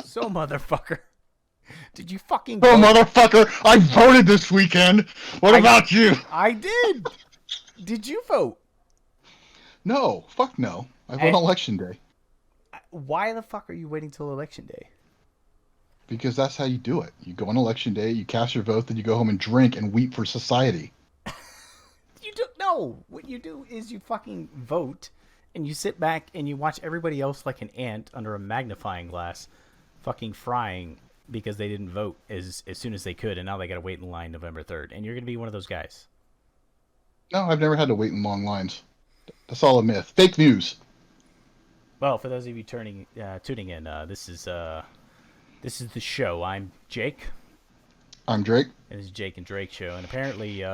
So, motherfucker, did you fucking Oh, vote? motherfucker! I voted this weekend. What about you? I did. Did you vote? No, fuck no. I vote And on election day why the fuck are you waiting till election day? because that's how you do it. You go on election day, you cast your vote, then you go home and drink and weep for society. You don't know. What you do is you fucking vote, and you sit back and you watch everybody else like an ant under a magnifying glass, fucking frying because they didn't vote as soon as they could, and now they got to wait in line November 3rd, and you're gonna be one of those guys. No, I've never had to wait in long lines. That's all a myth. Fake news. Well, for those of you tuning in, this is the show. I'm Jake, I'm Drake. and this is Jake and Drake show, and apparently,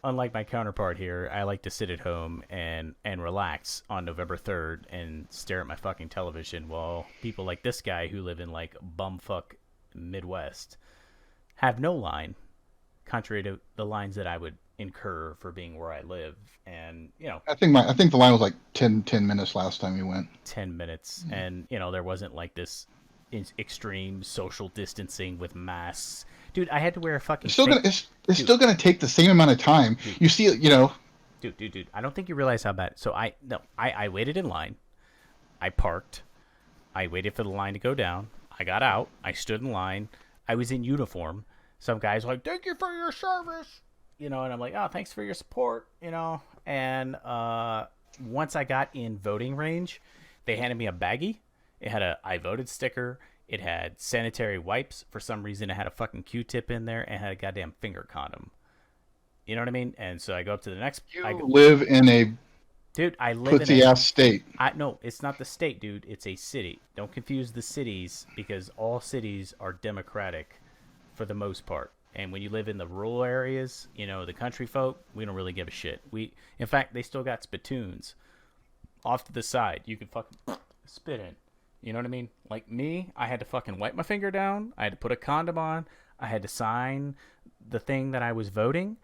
unlike my counterpart here, I like to sit at home and relax on November 3rd and stare at my fucking television while people like this guy who live in like bumfuck Midwest have no line, contrary to the lines that I would incur for being where I live. And I think the line was like 10 minutes last time we went. 10 minutes, and there wasn't like this extreme social distancing with masks. Dude, I had to wear a fucking It's still gonna take the same amount of time. Dude. You see it, Dude, I don't think you realize how bad. So I waited in line. I parked. I waited for the line to go down. I got out. I stood in line. I was in uniform. Some guys were like, "Thank you for your service," and I'm like, "Oh, thanks for your support," And once I got in voting range, they handed me a baggie. It had a "I voted" sticker. It had sanitary wipes. For some reason, it had a fucking Q-tip in there and had a goddamn finger condom. You know what I mean? And so I go up to the next. Live in a Dude, I live pussy ass state. No, it's not the state, dude. It's a city. Don't confuse the cities, because all cities are democratic for the most part. And when you live in the rural areas, the country folk, we don't really give a shit. In fact, they still got spittoons off to the side. You can fucking spit in. You know what I mean? Like me, I had to fucking wipe my finger down. I had to put a condom on. I had to sign the thing that I was voting,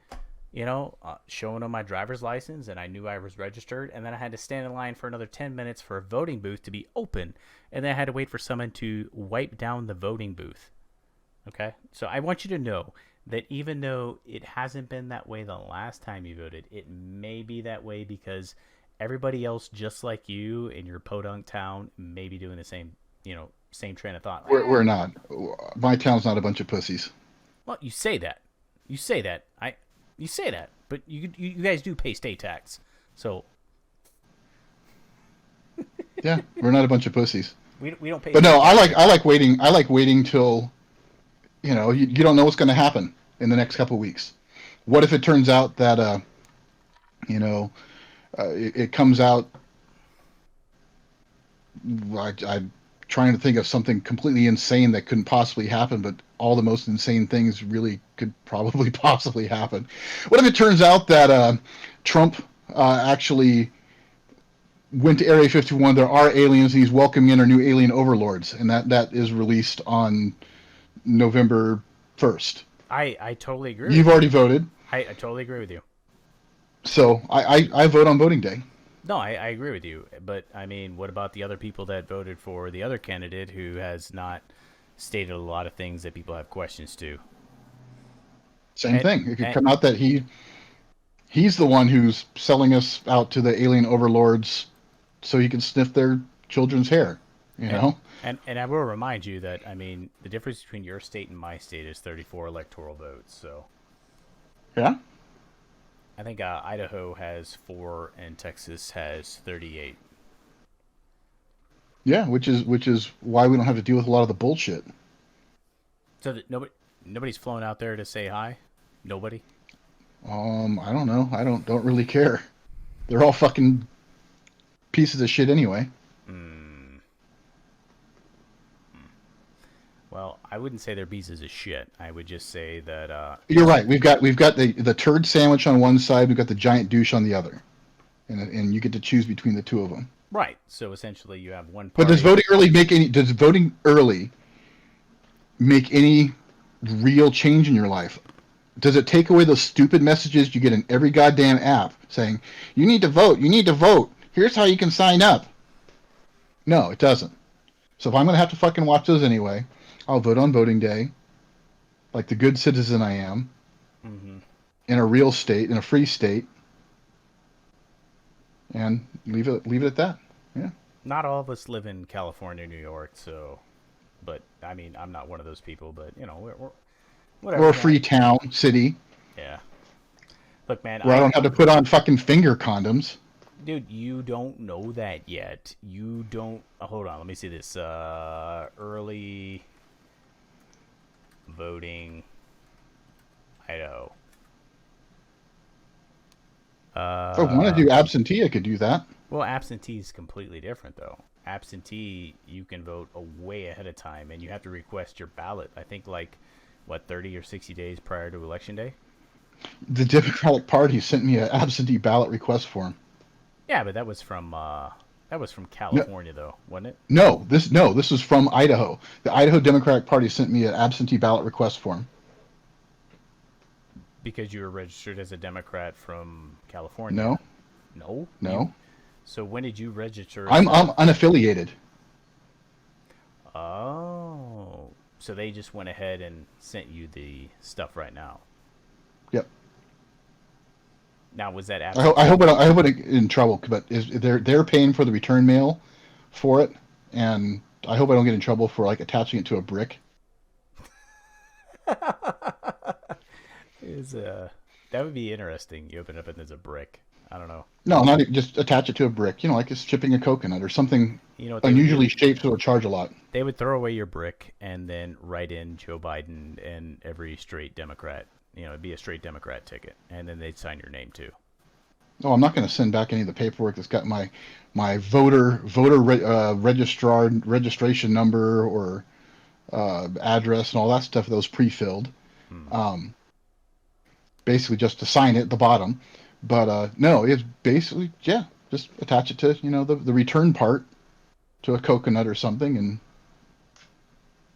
showing them my driver's license, and I knew I was registered. And then I had to stand in line for another 10 minutes for a voting booth to be open. And then I had to wait for someone to wipe down the voting booth. Okay? So I want you to know that even though it hasn't been that way the last time you voted, it may be that way because everybody else, just like you in your podunk town, may be doing the same, same train of thought. We're not. My town's not a bunch of pussies. Well, you say that. You say that. But you guys do pay state tax, so. Yeah, we're not a bunch of pussies. We don't pay. But no, I like waiting. I like waiting till, you don't know what's going to happen in the next couple of weeks. What if it turns out that, it comes out. I'm trying to think of something completely insane that couldn't possibly happen, but all the most insane things really could probably possibly happen. What if it turns out that Trump actually went to Area 51? There are aliens, and he's welcoming in our new alien overlords, and that is released on November 1st. I totally agree. You've already voted. I totally agree with you. So I vote on voting day. No, I agree with you. But, I mean, what about the other people that voted for the other candidate who has not stated a lot of things that people have questions to? Same thing. It could come out that he's the one who's selling us out to the alien overlords so he can sniff their children's hair, know? And I will remind you that, I mean, the difference between your state and my state is 34 electoral votes, so. Yeah? I think Idaho has 4 and Texas has 38. Yeah, which is why we don't have to deal with a lot of the bullshit. So that nobody's flown out there to say hi? Nobody? I don't know. I don't really care. They're all fucking pieces of shit anyway. Well, I wouldn't say they're pieces of shit. I would just say that you're right. We've got the turd sandwich on one side. We've got the giant douche on the other, and you get to choose between the two of them. Right. So essentially, you have one party. But does voting early make any real change in your life? Does it take away those stupid messages you get in every goddamn app saying you need to vote? You need to vote. Here's how you can sign up. No, it doesn't. So if I'm going to have to fucking watch those anyway, I'll vote on voting day, like the good citizen I am, Hmm. in a real state, in a free state, and leave it at that. Yeah. Not all of us live in California, New York, so. But I mean, I'm not one of those people. But we're Or whatever, a man. free town, city, Yeah. Look, man, where I don't have to put on fucking finger condoms. dude, you don't know that yet. You don't. Hold on, let me see this. Early voting, Idaho. If I want to Uh, do absentee, I could do that. well, absentee is completely different, though. Absentee, you can vote a way ahead of time, and you have to request your ballot. I think like what 30 or 60 days prior to election day. The Democratic Party sent me an absentee ballot request form. Yeah, but that was from No, California, though, wasn't it? this was from Idaho. The Idaho Democratic Party sent me an absentee ballot request form. Because you were registered as a Democrat from California. No, No, you. no, So when did you register as I'm a? unaffiliated. Oh, so they just went ahead and sent you the stuff right now. Yep. Now was that I hope absentee? I hope I don't get in trouble, but they're paying for the return mail for it, and I hope I don't get in trouble for like attaching it to a brick. Is that would be interesting. You open it up and there's a brick. I don't know. No, not just attach it to a brick. You know, like it's chipping a coconut or something You know what they would do? unusually shaped so it'll charge a lot. They would throw away your brick and then write in Joe Biden and every straight Democrat. It'd be a straight Democrat ticket, and then they'd sign your name too. Oh, I'm not going to send back any of the paperwork that's got my registrar registration number or address and all that stuff that was pre-filled. Hmm. Um, Basically just to sign it at the bottom. But no, it's basically just attach it to the return part to a coconut or something, and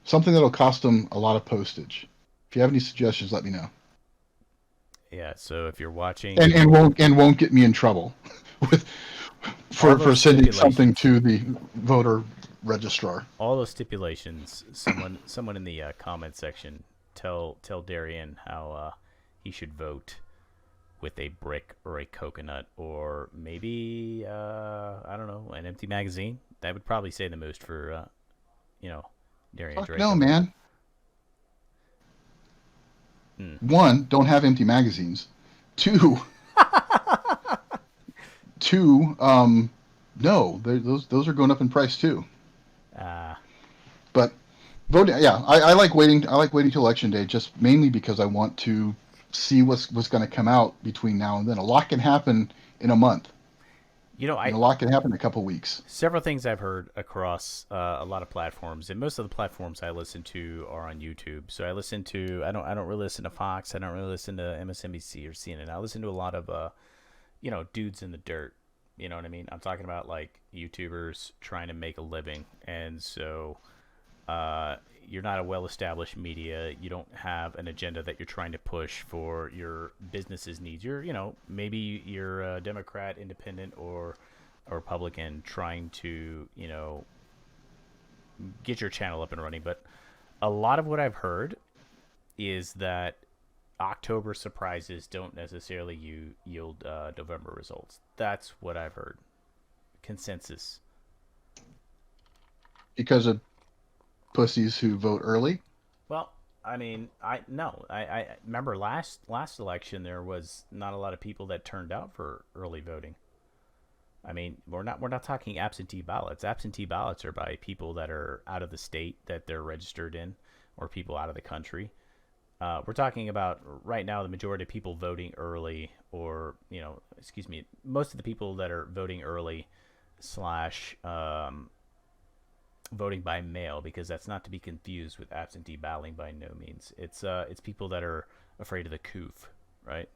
something that'll cost them a lot of postage. If you have any suggestions, let me know. Yeah. So if you're And watching, won't get me in trouble with all for those sending something stipulations, to the voter registrar. all those stipulations. Someone in the comment section tell Darian how he should vote with a brick or a coconut or maybe I don't know, an empty magazine. That would probably say the most for you know Darian Fuck Drake no, over there. man. Hmm. One, don't have empty magazines. Two, no, those are going up in price too. Uh, But voting, yeah, I like waiting. I like waiting till election day, just mainly because I want to see what's going to come out between now and then. A lot can happen in a month, and I a lot can happen in a couple weeks. several things I've heard across a lot of platforms, and most of the platforms I listen to are on YouTube. So I don't really listen to Fox. I don't really listen to MSNBC or CNN. I listen to a lot of dudes in the dirt. You know what I mean? I'm talking about like YouTubers trying to make a living, and so you're not a well-established media. You don't have an agenda that you're trying to push for your business's needs. Maybe you're a Democrat, Independent, or a Republican trying to, get your channel up and running. But a lot of what I've heard is that October surprises don't necessarily yield November results. That's what I've heard. Consensus. Because of pussies who vote early. Well, I mean, I no, I remember last election there was not a lot of people that turned out for early voting. I mean, we're not talking absentee ballots. Absentee ballots are by people that are out of the state that they're registered in, or people out of the country. We're talking about right now the majority of people voting early, or excuse me, most of the people that are voting early slash voting by mail, because that's not to be confused with absentee balloting by no means. It's people that are afraid of the coof, right?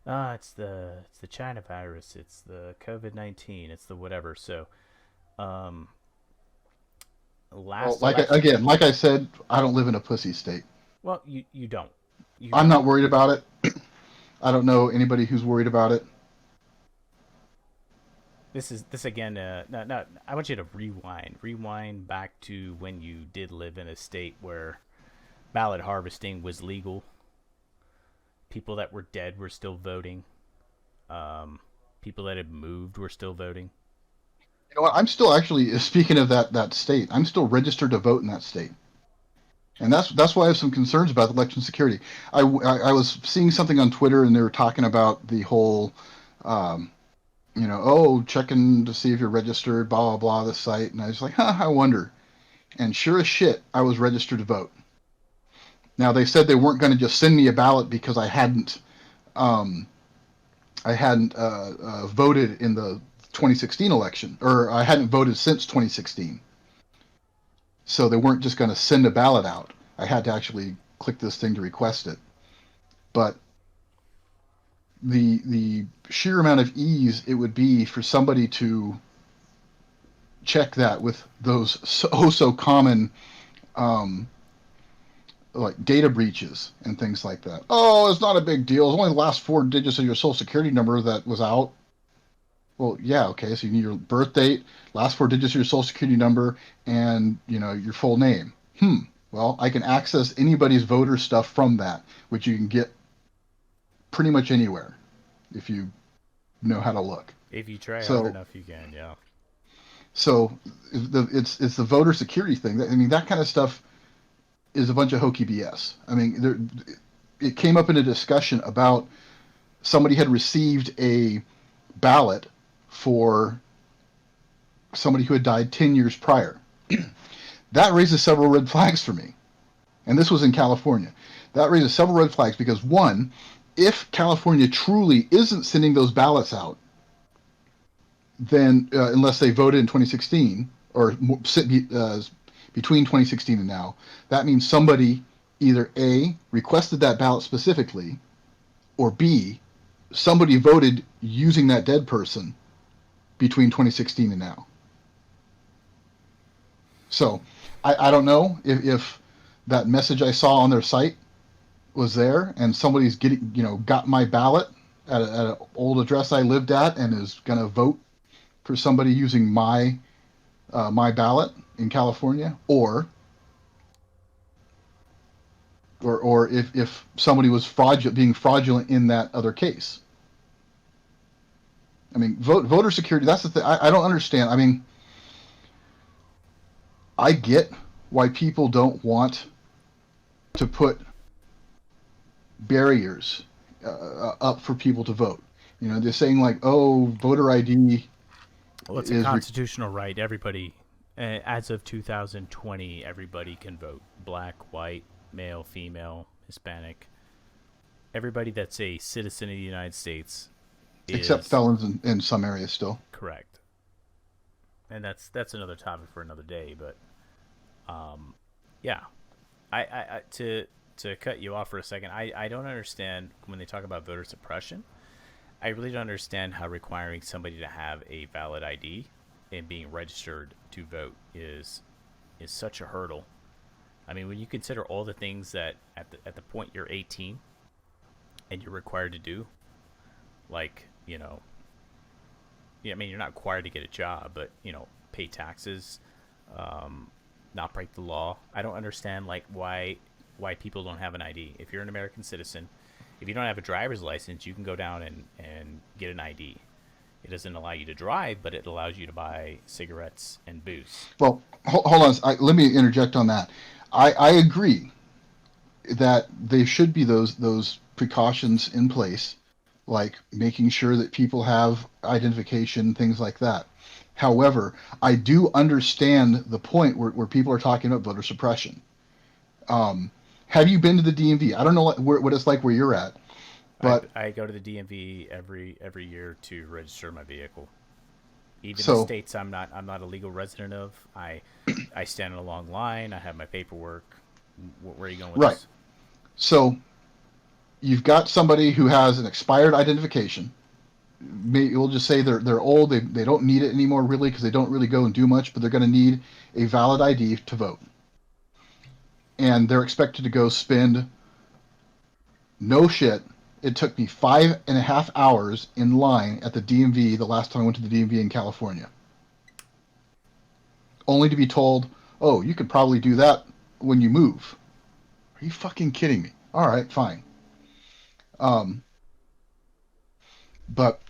It's the China virus, it's the COVID-19, it's the whatever. So, um, Well, last election. like I said, I don't live in a pussy state. Well, you don't, you I'm don't. not worried about it. I don't know anybody who's worried about it. this again. No, no. I want you to rewind back to when you did live in a state where ballot harvesting was legal. People that were dead were still voting. Um, People that had moved were still voting. You know what? I'm still actually speaking of that state. I'm still registered to vote in that state, and that's why I have some concerns about election security. I was seeing something on Twitter, and they were talking about the whole, um, oh, checking to see if you're registered, blah blah blah, the site, and I was like, huh, I wonder. And sure as shit, I was registered to vote. Now they said they weren't going to just send me a ballot because um, I hadn't voted in the 2016 election, or I hadn't voted since 2016. So they weren't just going to send a ballot out. I had to actually click this thing to request it. But the sheer amount of ease it would be for somebody to check that with those so common um, like data breaches and things like that. Oh, it's not a big deal. It's only the last four digits of your social security number that was out. Well, yeah, okay. So you need your birth date, last four digits of your social security number, and your full name. Well, I can access anybody's voter stuff from that, which you can get pretty much anywhere if you know how to look. If you try hard So, enough, you can. Yeah. so it's the voter security thing. I mean, that kind of stuff is a bunch of hokey BS. I mean, it came up in a discussion about somebody had received a ballot for somebody who had died 10 years prior. That raises several red flags for me. And this was in California. That raises several red flags because, one, if California truly isn't sending those ballots out, then unless they voted in 2016 or between 2016 and now, that means somebody either A, requested that ballot specifically, or B, somebody voted using that dead person between 2016 and now. So I don't know if that message I saw on their site was there and somebody's got my ballot at an old address I lived at and is going to vote for somebody using my ballot in California, or if somebody was being fraudulent in that other case. I mean, voter security. That's the thing. I don't understand. I mean, I get why people don't want to put barriers up for people to vote. They're saying like, oh, voter ID Well, it's a constitutional right. Everybody, as of 2020, everybody can vote. Black, white, male, female, Hispanic. Everybody that's a citizen of the United States except is felons in some areas still. correct. And that's another topic for another day. But yeah, I to cut you off for a second, I don't understand when they talk about voter suppression. I really don't understand how requiring somebody to have a valid ID and being registered to vote is such a hurdle. I mean, when you consider all the things that at the point you're 18 and you're required to do, like, yeah, I mean, you're not required to get a job, but, pay taxes, not break the law. I don't understand, like, why people don't have an ID. If you're an American citizen, if you don't have a driver's license, you can go down and get an ID. It doesn't allow you to drive, but it allows you to buy cigarettes and booze. Well, hold on. Let me interject on that. I agree that there should be those precautions in place, like making sure that people have identification, things like that. However, I do understand the point where people are talking about voter suppression. Have you been to the DMV? I don't know what it's like where you're at, but I go to the DMV every year to register my vehicle. Even the so states I'm not a legal resident of, I stand in a long line. I have my paperwork. Where are you going with right. this? So you've got somebody who has an expired identification. We'll just say they're old. They don't need it anymore really because they don't really go and do much, but they're going to need a valid ID to vote. And they're expected to go spend no shit it took me 5.5 hours in line at the DMV the last time I went to the DMV in California, only to be told, "Oh, you could probably do that when you move." Are you fucking kidding me? All right, fine. Um, but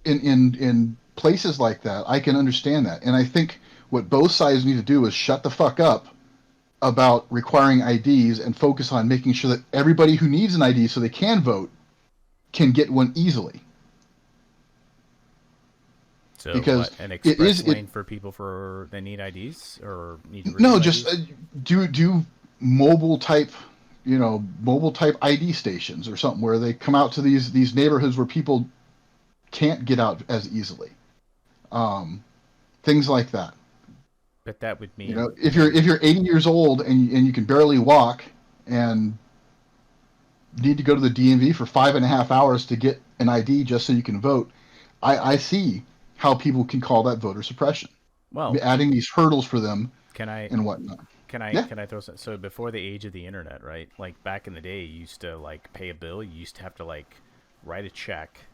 in places like that, I can understand that, and I think what both sides need to do is shut the fuck up about requiring IDs and focus on making sure that everybody who needs an ID so they can vote can get one easily. So Because what? An it express is it lane for people for that need IDs or need to no renew just IDs? do mobile type, mobile type ID stations or something where they come out to these neighborhoods where people can't get out as easily. Um, Things like that. But that would You know, mean if you're 80 years old and you can barely walk and need to go to the DMV for 5.5 hours to get an ID just so you can vote, I see how people can call that voter suppression, well, adding these hurdles for them can I and whatnot. can I Yeah, can I throw some? So before the age of the internet, right? Like back in the day, you used to like pay a bill. You used to have to like write a check,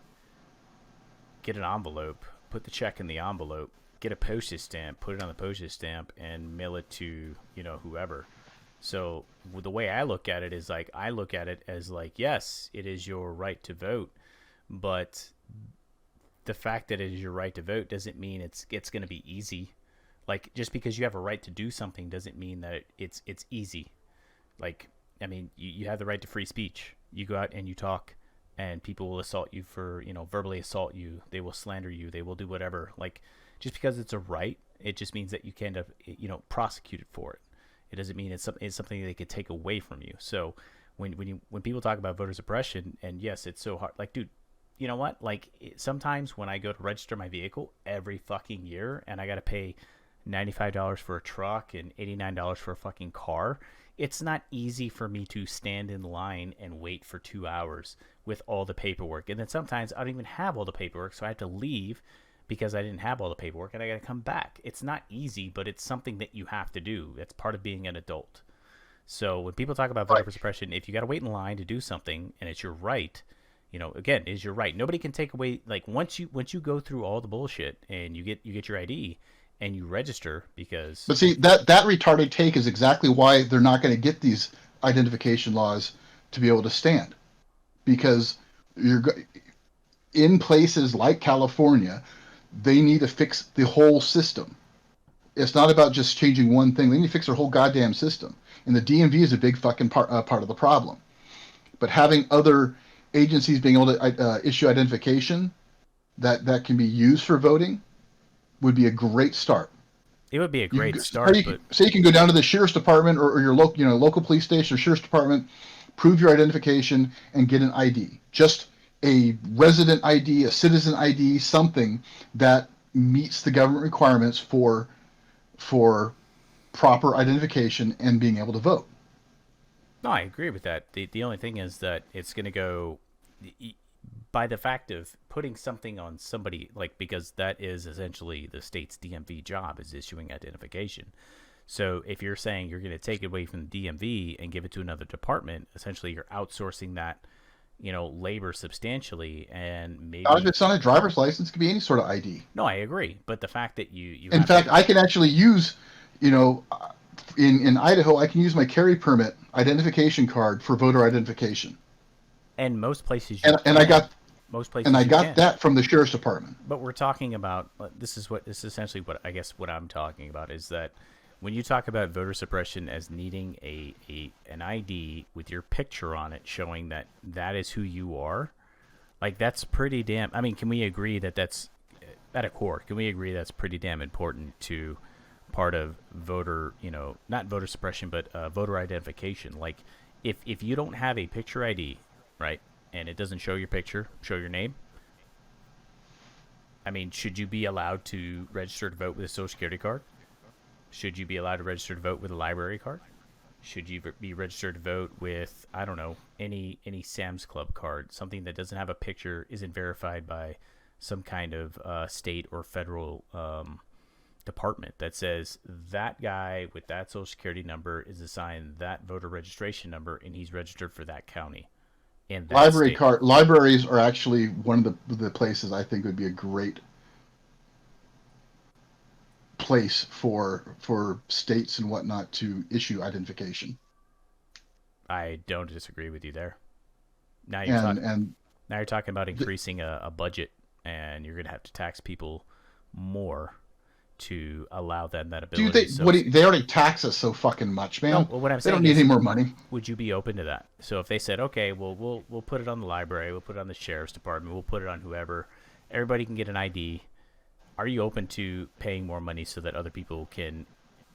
get an envelope, put the check in the envelope, get a postage stamp, put it on the postage stamp, and mail it to whoever. So the way I look at it is like I look at it as like yes, it is your right to vote, but the fact that it is your right to vote doesn't mean it's going to be easy. Like just because you have a right to do something doesn't mean that it's easy. Like I mean, you have the right to free speech. You go out and you talk, and people will assault you for verbally assault you. They will slander you. They will do whatever. Like just because it's a right, it just means that you can end up prosecuted for it. It doesn't mean it's something they could take away from you. So when people talk about voter suppression, and yes, it's so hard. Like, dude, you know what? Like sometimes when I go to register my vehicle every fucking year, and I got to pay $95 for a truck and $89 for a fucking car, it's not easy for me to stand in line and wait for 2 hours with all the paperwork. And then sometimes I don't even have all the paperwork, so I have to leave because I didn't have all the paperwork and I got to come back. It's not easy, but it's something that you have to do. It's part of being an adult. So when people talk about right. voter suppression, if you got to wait in line to do something and it's your right, again, is your right. Nobody can take away like once you go through all the bullshit and you get your ID and you register because But see, that retarded take is exactly why they're not going to get these identification laws to be able to stand, because you're in places like California, they need to fix the whole system. It's not about just changing one thing. They need to fix their whole goddamn system. And the DMV is a big fucking part of the problem. But having other agencies being able to issue identification that can be used for voting would be a great start. it would be a You can great start, but say you can go down to the sheriff's department or your local police station or sheriff's department, prove your identification, and get an ID. Just a resident ID, a citizen ID, something that meets the government requirements for proper identification and being able to vote. no, I agree with that. The only thing is that it's going to go by the fact of putting something on somebody, like because that is essentially the state's DMV job is issuing identification. So if you're saying you're going to take it away from the DMV and give it to another department, essentially you're outsourcing that labor substantially, and If maybe it's on a driver's license, it could be any sort of ID. no, I agree, but the fact that you In have to fact, I can actually use, you know, in Idaho, I can use my carry permit identification card for voter identification, and most places you and and I can got most and places I you got can. that from the sheriff's department. But we're talking about this is essentially what I guess what I'm talking about is that when you talk about voter suppression as needing a an ID with your picture on it showing that that is who you are, like that's pretty damn. I mean, can we agree that that's at a core? Can we agree that's pretty damn important to part of voter, not voter suppression, but voter identification? Like, if you don't have a picture ID, right, and it doesn't show your picture, show your name, I mean, should you be allowed to register to vote with a social security card? Should you be allowed to register to vote with a library card? Should you be registered to vote with, I don't know, any Sam's Club card, something that doesn't have a picture, isn't verified by some kind of state or federal department that says that guy with that social security number is assigned that voter registration number and he's registered for that county? in that state. Libraries are actually one of the places I think would be a great place for states and whatnot to issue identification. I don't disagree with you there. Now you're And talking. and Now you're talking about the, increasing a budget, and you're going to have to tax people more to allow them that dude, ability. So they already tax us so fucking much, no, man. well, what I'm They don't saying need any is, more money. would you be open to that? So if they said, okay, well, we'll put it on the library, we'll put it on the sheriff's department, we'll put it on whoever, everybody can get an ID. Are you open to paying more money so that other people can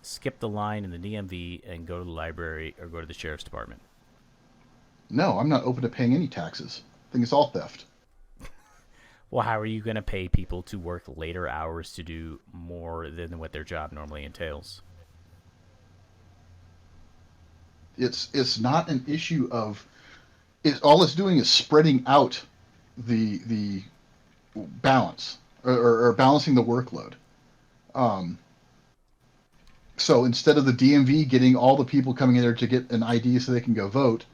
skip the line in the DMV and go to the library or go to the sheriff's department? No, I'm not open to paying any taxes. I think it's all theft. Well, how are you going to pay people to work later hours to do more than what their job normally entails? It's not an issue of all it's doing is spreading out the balance or balancing the workload. Um, so instead of the DMV getting all the people coming in there to get an ID so they can go vote,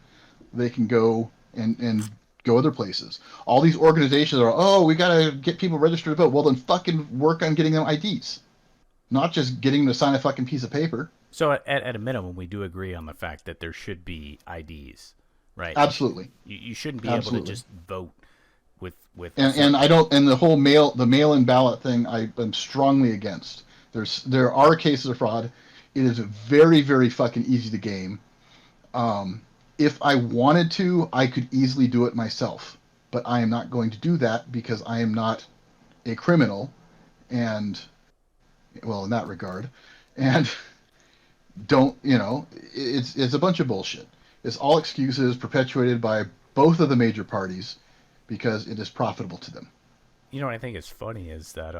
they can go and go other places. All these organizations are, oh, we got to get people registered to vote. Well, then fucking work on getting them IDs, not just getting them to sign a fucking piece of paper. So at a minimum, we do agree on the fact that there should be IDs, right? Absolutely. You shouldn't be able to Absolutely. just vote with And I don't, and the whole the mail-in ballot thing, I am strongly against. There are cases of fraud. It is very, very fucking easy to game. Um, if I wanted to, I could easily do it myself, but I am not going to do that because I am not a criminal, and well, in that regard, and don't it's a bunch of bullshit. It's all excuses perpetuated by both of the major parties because it is profitable to them. You know what I think is funny is that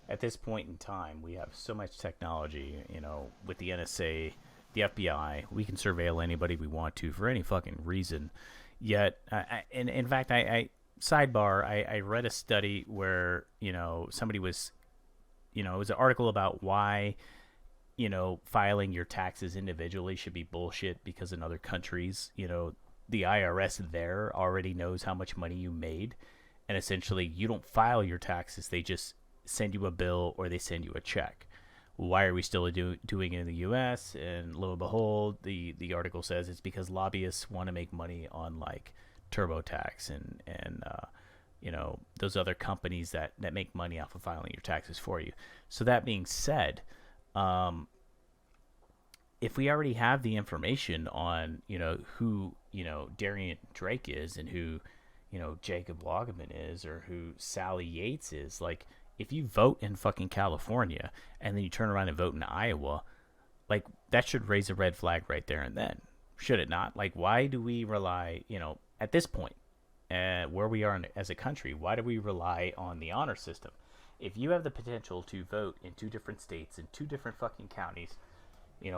at this point in time we have so much technology. You know, with the NSA, the FBI, we can surveil anybody we want to for any fucking reason. Yet, in fact, I sidebar, I read a study where somebody was, it was an article about why filing your taxes individually should be bullshit because in other countries, the IRS there already knows how much money you made. And essentially, you don't file your taxes. They just send you a bill or they send you a check. Why are we still doing it in the U.S.? And lo and behold, the article says it's because lobbyists want to make money on like TurboTax and those other companies that make money off of filing your taxes for you. So that being said, if we already have the information on who Darian Drake is and who Jacob Wagaman is or who Sally Yates is, like if you vote in fucking California and then you turn around and vote in Iowa, like that should raise a red flag right there and then, should it not? Like why do we rely at this point where we are as a country, why do we rely on the honor system? If you have the potential to vote in two different states in two different fucking counties,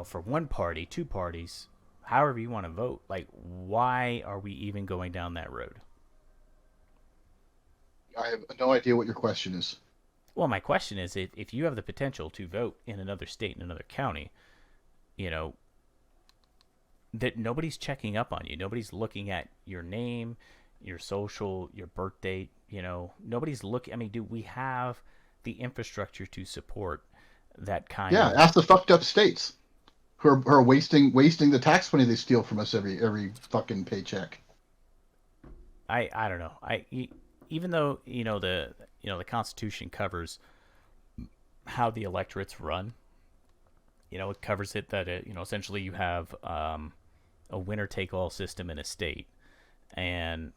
for one party, two parties, however you want to vote, like why are we even going down that road? I have no idea what your question is. Well, my question is, if you have the potential to vote in another state, in another county, that nobody's checking up on you. Nobody's looking at your name, your social, your birth date. Nobody's looking. I mean, do we have the infrastructure to support that kind Yeah, of? ask the fucked up states who are wasting the tax money they steal from us every fucking paycheck. I don't know. Even though the Constitution covers how the electorates run. It covers it that essentially you have a winner take all system in a state, and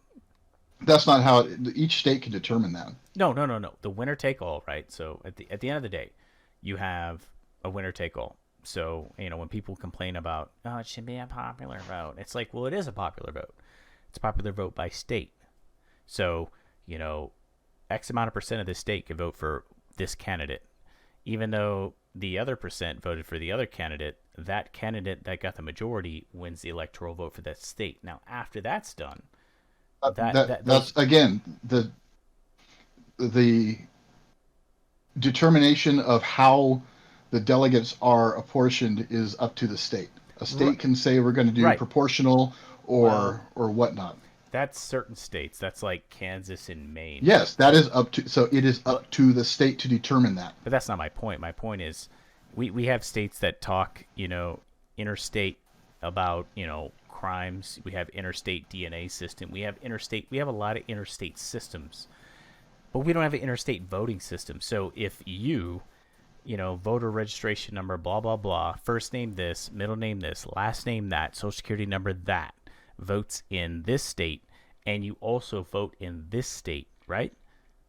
That's not how each state can determine that. no, no, no, no. The winner take all, right? So at the end of the day, you have a winner take all. So when people complain about it should be a popular vote, it's like, well, it is a popular vote. It's a popular vote by state. So X amount of percent of the state could vote for this candidate, even though the other percent voted for the other candidate. That candidate that got the majority wins the electoral vote for that state. Now, after that's done, That's again the determination of how the delegates are apportioned is up to the state. A state can say we're going to do right. proportional or whatnot. That's certain states. That's like Kansas and Maine. Yes, that is up to. So it is up to the state to determine that. But that's not my point. My point is, we have states that talk, interstate about, crimes. We have interstate DNA system. We have interstate. We have a lot of interstate systems, but we don't have an interstate voting system. So if voter registration number, blah blah blah, first name this, middle name this, last name that, social security number that, votes in this state, and you also vote in this state, right?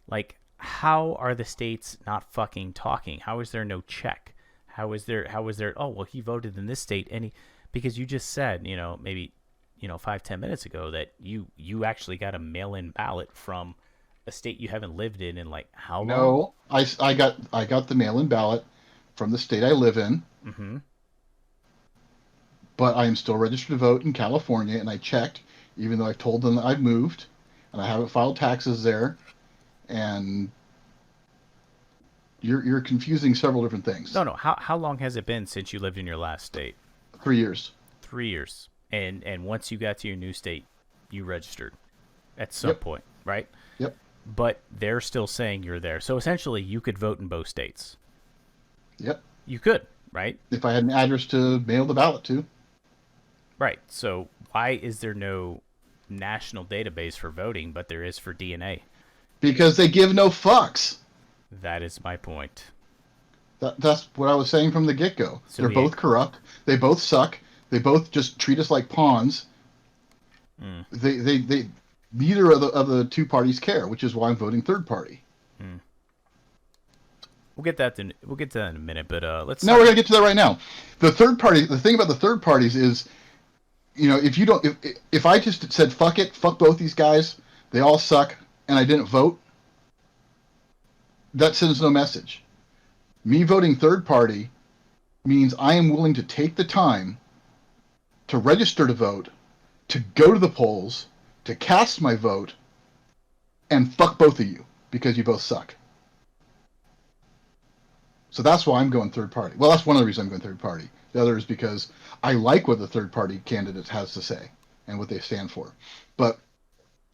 Like, how are the states not fucking talking? How is there no check? How is there, oh, well, he voted in this state, because you just said, maybe, 5-10 minutes ago that you actually got a mail-in ballot from a state you haven't lived in like how long? No, I got the mail-in ballot from the state I live in. Mm-hmm. But I am still registered to vote in California, and I checked, even though I've told them that I've moved, and I haven't filed taxes there, and you're confusing several different things. No. How long has it been since you lived in your last state? 3 years. 3 years. And once you got to your new state, you registered at some point, right? Yep. But they're still saying you're there. So essentially, you could vote in both states. Yep. You could, right? If I had an address to mail the ballot to. Right. So why is there no national database for voting, but there is for DNA? Because they give no fucks. That is my point. That's what I was saying from the get-go. So they're both corrupt. They both suck. They both just treat us like pawns. Mm. They neither of the two parties care, which is why I'm voting third party. Mm. We'll get that in a minute, but let's. No, we're gonna get to that right now. The third party. The thing about the third parties is, if I just said fuck it, fuck both these guys, they all suck, and I didn't vote, that sends no message. Me voting third party means I am willing to take the time to register to vote, to go to the polls, to cast my vote, and fuck both of you because you both suck. So that's why I'm going third party. Well, that's one of the reasons I'm going third party. The other is because I like what the third party candidate has to say and what they stand for. But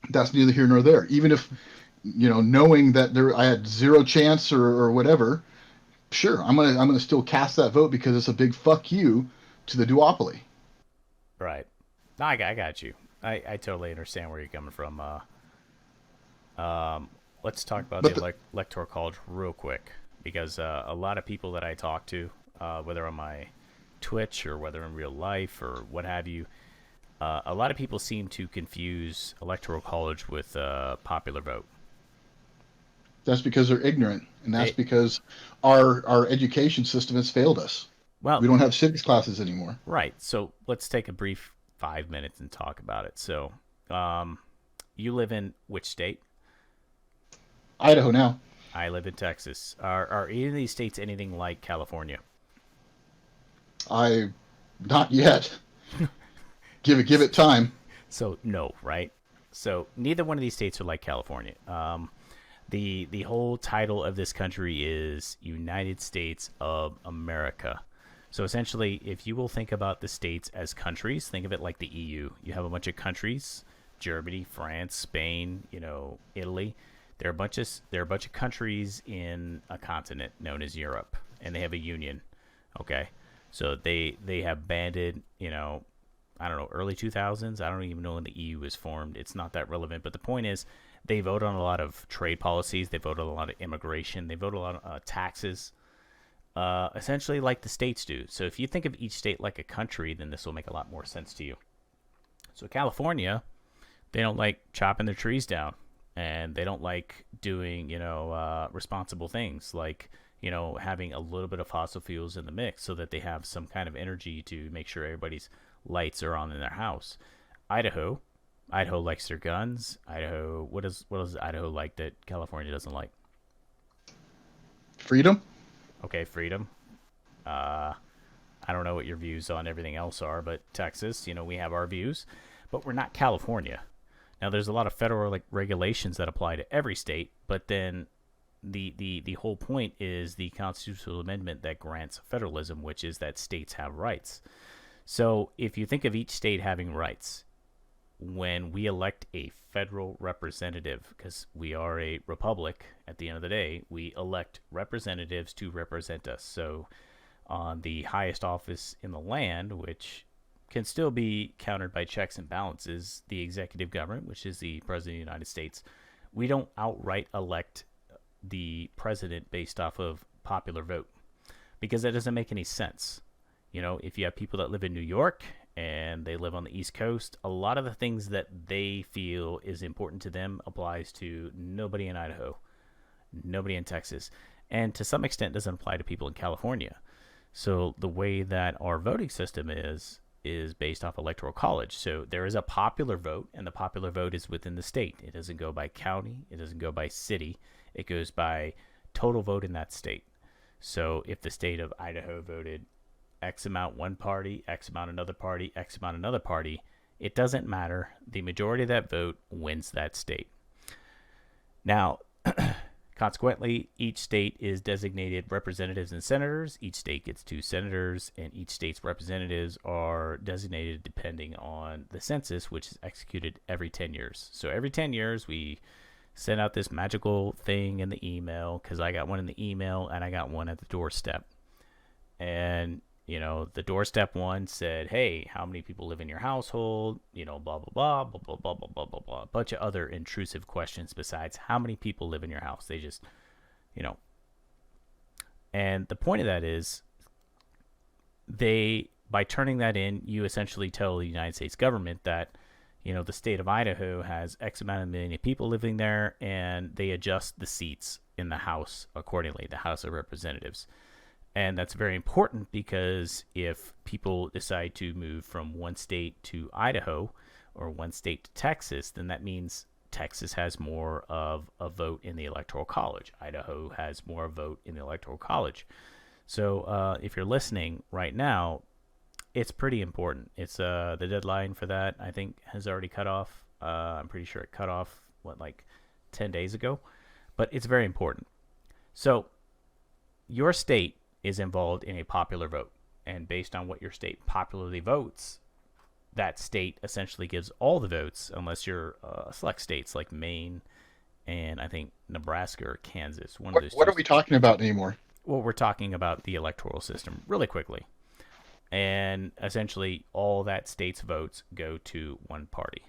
that's neither here nor there. Even if, knowing that I had zero chance or whatever, sure, I'm gonna still cast that vote because it's a big fuck you to the duopoly. Right. No, I got you. I totally understand where you're coming from. Let's talk about the Electoral College real quick, because a lot of people that I talk to, whether on my Twitch or whether in real life or what have you, a lot of people seem to confuse Electoral College with popular vote. That's because they're ignorant, and that's because our education system has failed us. Well, we don't have civics classes anymore. Right. So let's take a brief 5 minutes and talk about it. So, you live in which state? Idaho now. I live in Texas. Are any of these states anything like California? Not yet. Give it time. So no, right? So neither one of these states are like California. The whole title of this country is United States of America. So essentially, if you will think about the states as countries, think of it like the EU. You have a bunch of countries: Germany, France, Spain, Italy. There are a bunch of countries in a continent known as Europe, and they have a union. Okay, so they have banded, I don't know, early 2000s. I don't even know when the EU was formed. It's not that relevant, but the point is, they vote on a lot of trade policies. They vote on a lot of immigration. They vote a lot of taxes. Essentially like the states do. So if you think of each state like a country, then this will make a lot more sense to you. So California, they don't like chopping their trees down, and they don't like doing, responsible things like, having a little bit of fossil fuels in the mix so that they have some kind of energy to make sure everybody's lights are on in their house. Idaho likes their guns. What does Idaho like that California doesn't like? Freedom. Okay, freedom. I don't know what your views on everything else are, but Texas, we have our views, but we're not California. Now, there's a lot of federal regulations that apply to every state, but then the whole point is the constitutional amendment that grants federalism, which is that states have rights. So if you think of each state having rights, when we elect a federal representative, because we are a republic at the end of the day, we elect representatives to represent us. So on the highest office in the land, which can still be countered by checks and balances, the executive government, which is the President of the United States, we don't outright elect the president based off of popular vote, because that doesn't make any sense. You know, if you have people that live in New York and they live on the East Coast, a lot of the things that they feel is important to them applies to nobody in Idaho, nobody in Texas, and to some extent doesn't apply to people in California. So the way that our voting system is based off electoral college. So there is a popular vote, and the popular vote is within the state. It doesn't go by county, it doesn't go by city, it goes by total vote in that state. So if the state of Idaho voted X amount one party, X amount another party, X amount another party, it doesn't matter. The majority of that vote wins that state. Now, consequently, each state is designated representatives and senators. Each state gets 2 senators, and each state's representatives are designated depending on the census, which is executed every 10 years. So every 10 years, we send out this magical thing in the email, because I got one in the email and I got one at the doorstep. And, you know, the doorstep one said, hey, how many people live in your household? You know, blah, blah, blah, blah, blah, blah, blah, blah, blah, blah. A bunch of other intrusive questions besides how many people live in your house. They just, you know. And the point of that is, by turning that in, you essentially tell the United States government that, you know, the state of Idaho has X amount of million people living there, and they adjust the seats in the House accordingly, the House of Representatives. And that's very important, because if people decide to move from one state to Idaho or one state to Texas, then that means Texas has more of a vote in the Electoral College. Idaho has more vote in the Electoral College. So if you're listening right now, it's pretty important. It's the deadline for that, I think, has already cut off. I'm pretty sure it cut off, like 10 days ago. But it's very important. So your state is involved in a popular vote. And based on what your state popularly votes, that state essentially gives all the votes, unless you're select states like Maine and I think Nebraska or Kansas. One of those. What are we talking about anymore? Well, we're talking about the electoral system really quickly. And essentially all that state's votes go to one party.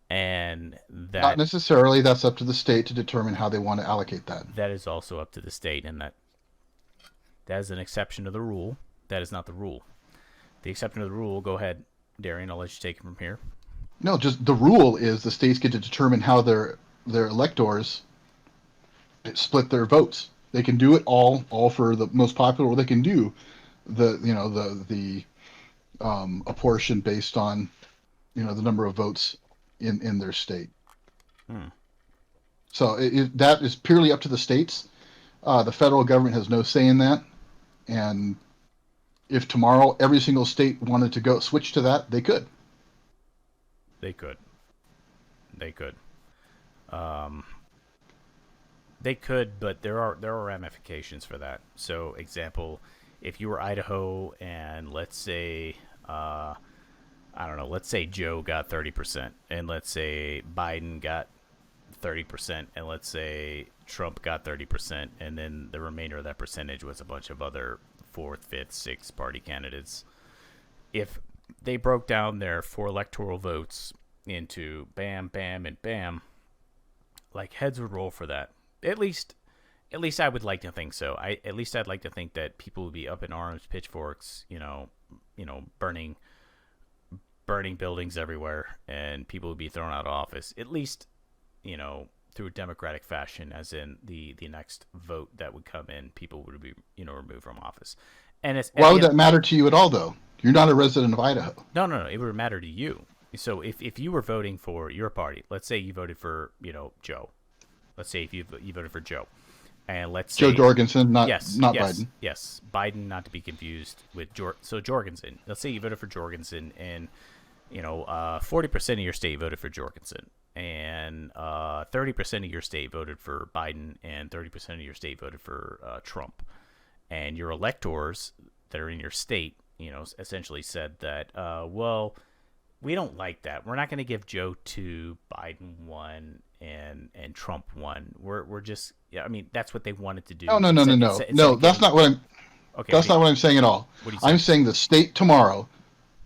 And that, not necessarily. That's up to the state to determine how they want to allocate that. That is also up to the state, and that is an exception to the rule. That is not the rule. The exception to the rule, go ahead, Darian, I'll let you take it from here. No, just the rule is the states get to determine how their electors split their votes. They can do it all for the most popular, or they can do the apportion based on, you know, the number of votes in their state. So that is purely up to the states. The federal government has no say in that. And if tomorrow every single state wanted to go switch to that, they could. They could. They could, but there are ramifications for that. So, example, if you were Idaho and let's say, I don't know, let's say Joe got 30%, and let's say Biden got 30%, and let's say Trump got 30%, and then the remainder of that percentage was a bunch of other 4th, 5th, 6th party candidates. If they broke down their 4 electoral votes into bam, bam, and bam, like heads would roll for that. At least I would like to think so. I'd like to think that people would be up in arms, pitchforks, you know, burning buildings everywhere, and people would be thrown out of office. At least, you know, through a democratic fashion, as in the next vote that would come in, people would be, you know, removed from office. And it's, why would that matter to you at all, though? You're not a resident of Idaho. No, it would matter to you. So if you were voting for your party, let's say you voted for, you know, Joe. Let's say if you voted for Joe, and let's say Joe Jorgensen, not Biden. Yes, Biden, not to be confused with Jorgensen. Let's say you voted for Jorgensen, and you know, 40% of your state voted for Jorgensen, and 30% of your state voted for Biden, and 30% of your state voted for Trump, and your electors that are in your state, you know, essentially said that, well, we don't like that. We're not going to give Joe 2, Biden 1, and Trump 1. We're just, yeah, I mean, that's what they wanted to No, do. no, no, no, no, Instead no. of giving, okay, That's not what I'm saying at all. what are you I'm saying? saying the state tomorrow.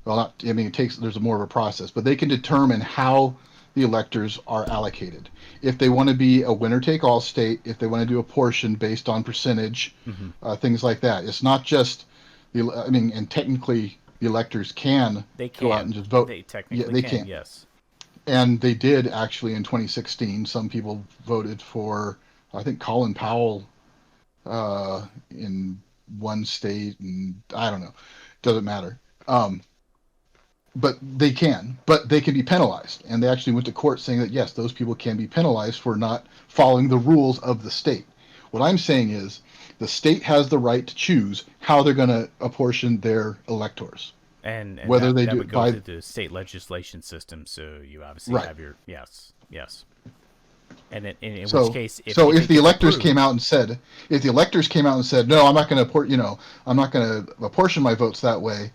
Well, not. I mean, it takes. There's more of a process, but they can determine how the electors are allocated. If they want to be a winner-take-all state, if they want to do a portion based on percentage, Mm-hmm. things like that. It's not just the. I mean, and technically, the electors can They go out can. and just vote. They Yeah, technically they can, can, yes. and they did actually in 2016. Some people voted for, I think, Colin Powell in one state, and I don't know. Doesn't matter. Um, but they can be penalized. And they actually went to court saying that, yes, those people can be penalized for not following the rules of the state. What I'm saying is the state has the right to choose how they're going to apportion their electors, And whether they that do would it go by through the state legislation system. So you obviously right. have your, yes, yes. And in which So, case, if if it the gets electors came approved, out and said, no, I'm not going to I'm not going to apportion my votes that way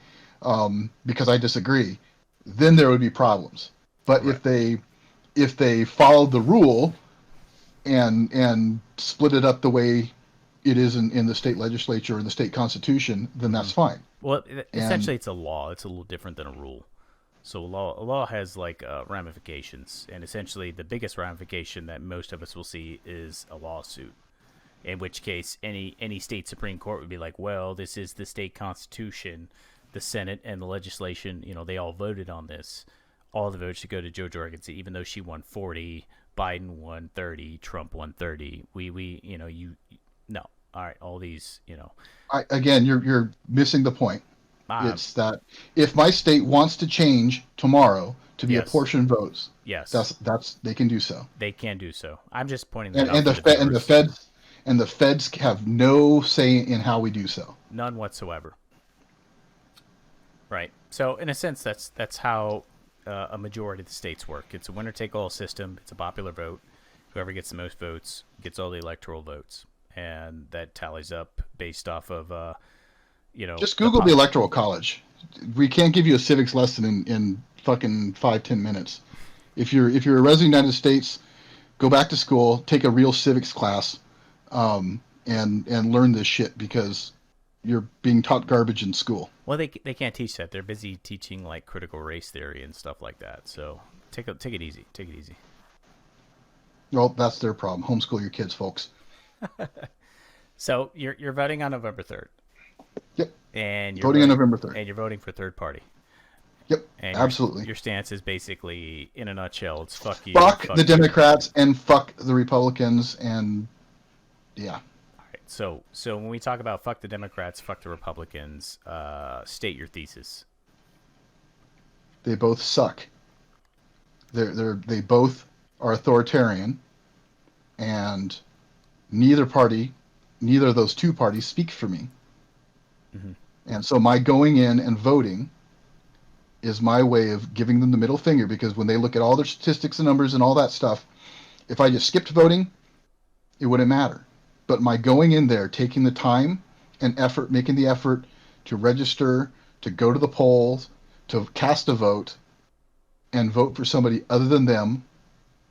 because I disagree, then there would be problems. But right. if they followed the rule and split it up the way it is in the state legislature or the state constitution, then Mm-hmm. that's fine. Well, And essentially, it's a law. It's a little different than a rule. So a law has like ramifications, and essentially, the biggest ramification that most of us will see is a lawsuit. In which case, any state supreme court would be like, well, this is the state constitution, the Senate and the legislation. They all voted on this. All the votes should go to Joe Jorgensen, even though she won 40, Biden won 30, Trump won 30. You no. All right, all these. again, you're missing the point. Ah, It's that if my state wants to change tomorrow to be yes, apportion votes, yes, that's they can do so. they can do so. I'm just pointing that And out and for the the Fed and the viewers. feds have no say in how we do so. None whatsoever. Right. So in a sense, that's how a majority of the states work. It's a winner-take-all system. It's a popular vote. Whoever gets the most votes gets all the electoral votes, and that tallies up based off of Just the Google the Electoral College. We can't give you a civics lesson in fucking 5-10 minutes. If you're a resident of the United States, go back to school, take a real civics class, and learn this shit because you're being taught garbage in school. Well, they can't teach that. They're busy teaching like critical race theory and stuff like that. So take it easy. Take it easy. Well, that's their problem. Homeschool your kids, folks. So you're voting on November 3rd, Yep. and Voting on November 3rd. and you're voting for third party. Yep. And Absolutely. your stance is basically, in a nutshell, it's fuck you. Fuck Fuck the you. Democrats and fuck the Republicans and yeah. All right. So when we talk about fuck the Democrats, fuck the Republicans, state your thesis. They both suck. They both are authoritarian, and neither of those two parties speak for me. Mm-hmm. And so my going in and voting is my way of giving them the middle finger because when they look at all their statistics and numbers and all that stuff, if I just skipped voting, it wouldn't matter. But my going in there, taking the time and effort, making the effort to register, to go to the polls, to cast a vote, and vote for somebody other than them,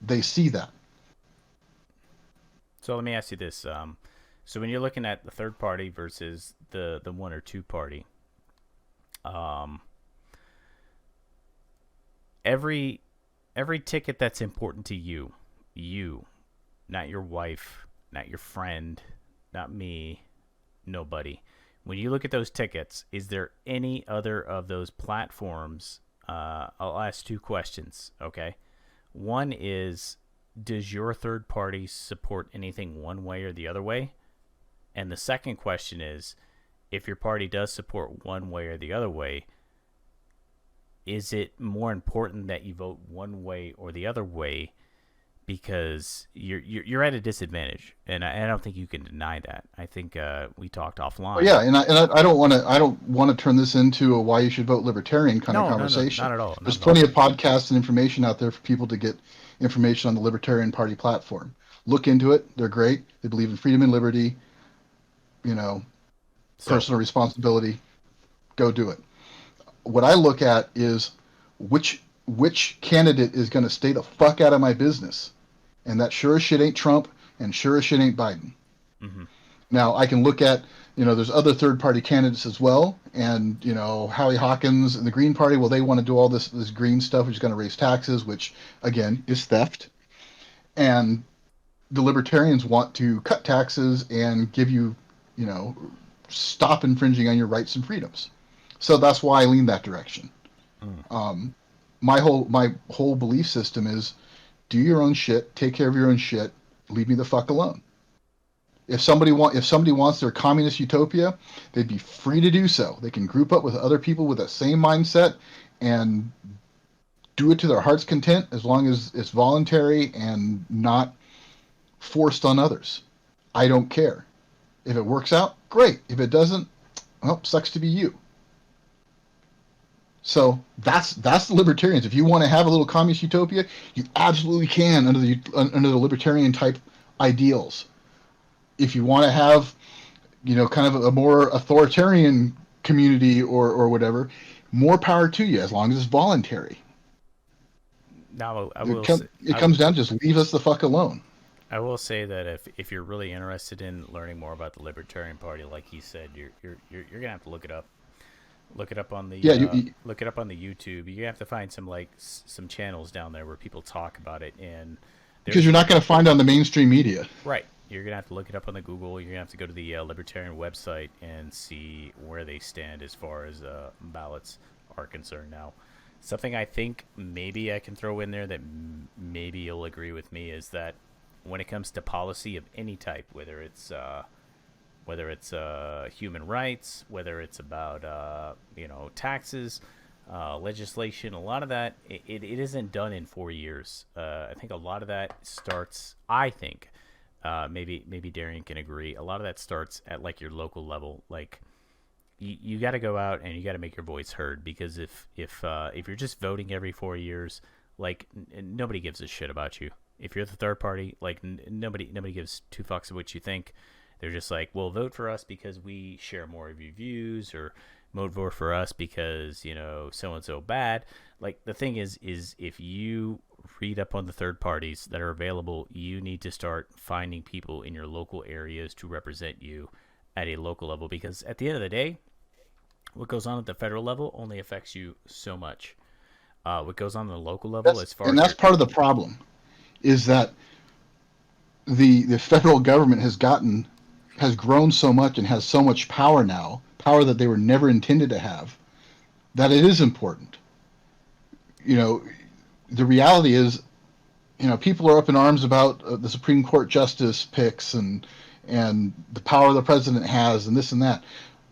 they see that. So let me ask you this: so when you're looking at the third party versus the one or two party, um, every ticket that's important to you, not your wife, not your friend, not me, nobody. When you look at those tickets, is there any other of those platforms? I'll ask two questions. Okay, one is, does your third party support anything one way or the other way? And the second question is, if your party does support one way or the other way, is it more important that you vote one way or the other way because you're at a disadvantage, and I don't think you can deny that. I think we talked offline. Well, yeah, and I don't want to turn this into a why you should vote libertarian kind of No, conversation. not at all. There's Not at all. plenty of podcasts and information out there for people to get information on the Libertarian Party platform. Look into it; they're great. They believe in freedom and liberty. So Personal responsibility. Go do it. What I look at is which candidate is going to stay the fuck out of my business, and that sure as shit ain't Trump, and sure as shit ain't Biden. Mm-hmm. Now I can look at, there's other third party candidates as well, and Howie Hawkins and the Green Party. Well, they want to do all this green stuff, which is going to raise taxes, which again is theft, and the Libertarians want to cut taxes and give you, you know, stop infringing on your rights and freedoms. So that's why I lean that direction. Mm. My whole belief system is do your own shit, take care of your own shit, leave me the fuck alone. If somebody wants their communist utopia, they'd be free to do so. They can group up with other people with that same mindset and do it to their heart's content, as long as it's voluntary and not forced on others. I don't care. If it works out, great. If it doesn't, well, sucks to be you. So that's the libertarians. If you want to have a little communist utopia, you absolutely can under the libertarian type ideals. If you want to have, kind of a more authoritarian community or whatever, more power to you, as long as it's voluntary. Now, It comes down to just leave us the fuck alone. I will say that if you're really interested in learning more about the Libertarian Party, like he said, you're gonna have to look it up. Look it up on the look it up on the YouTube. You have to find some channels down there where people talk about it, and because you're not going to find it on the mainstream media. Right. You're gonna have to look it up on the Google. You're gonna have to go to the Libertarian website and see where they stand as far as ballots are concerned. Now, something I think maybe I can throw in there that maybe you'll agree with me is that when it comes to policy of any type, whether it's human rights, whether it's about taxes, legislation, a lot of that it isn't done in 4 years. I think a lot of that starts. I think maybe Darian can agree. A lot of that starts at like your local level. Like you got to go out and you got to make your voice heard, because if you're just voting every 4 years, like nobody gives a shit about you. If you're the third party, like nobody gives two fucks of what you think. They're just like, well, vote for us because we share more of your views, or vote for us because so and so bad. Like the thing is if you read up on the third parties that are available, you need to start finding people in your local areas to represent you at a local level, because at the end of the day, what goes on at the federal level only affects you so much. What goes on the local level, that's part of the problem, is that the federal government has grown so much and has so much power now, power that they were never intended to have, that it is important. The reality is, people are up in arms about the Supreme Court justice picks and the power the president has and this and that.